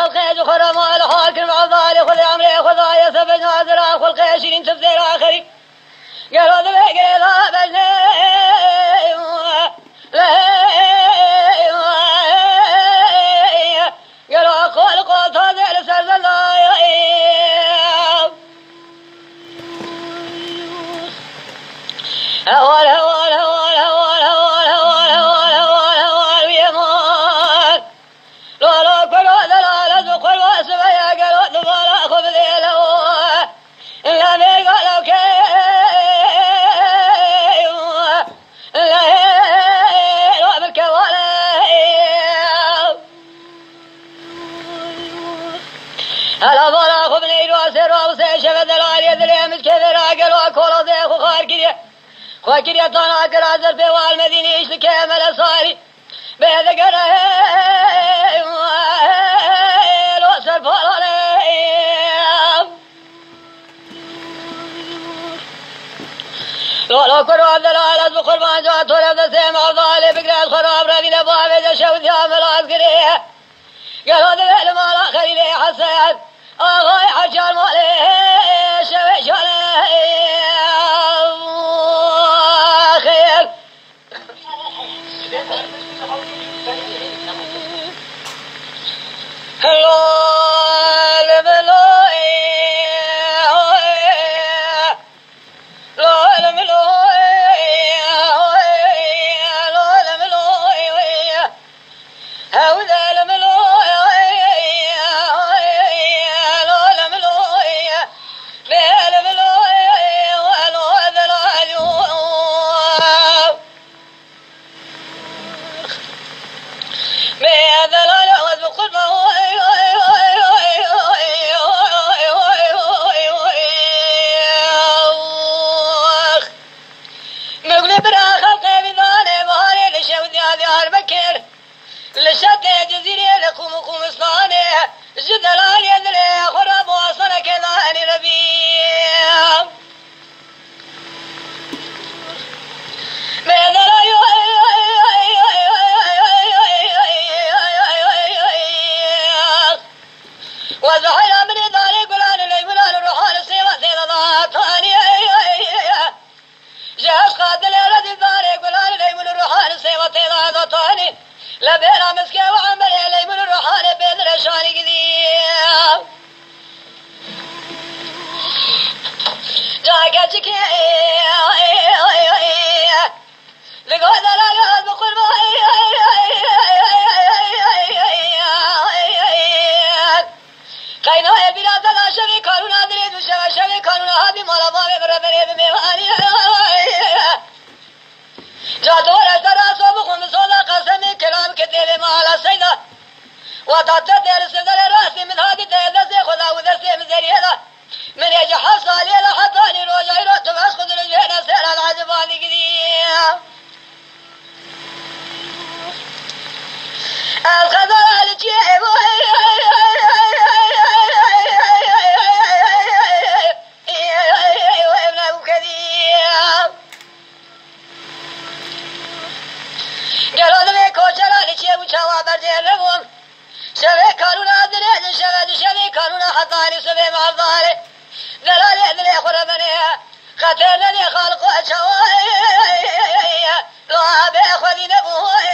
القيد خرم الحاكم عضالي خذ عمري خذ آية سبج نازل أخو القيشين تفزير آخري قالوا ذبق إذا بجني قالوا أقول قوت هذه لسرز هوال هوال هوال هوال هوال هوال هوال هوال هوال ويمان لا لا كل لا لا تقول واسمع يا قالوا دبلا خذ ذي له إلا بي قالوا كيف لا لا بالكوالي هلا بلا خذ نيد واسر وسي شفد العالية ذلي مسكبر قالوا كل ذي خخار كده وكريا طانا كرازر في والمدينة إيش لكامل صاري بهذا قرأ لو سرف لو كروا الدلالة بقربان جوات ورد سيما الظالي بقرأ الخراب ربي نبوها بيجا شوذ يعمل عسكرية قالوا ذي المالا خليلي حسين أغاي حجار مالي شوي شالي Hello. خاتلني خلق شوي لا بأخذ نبوي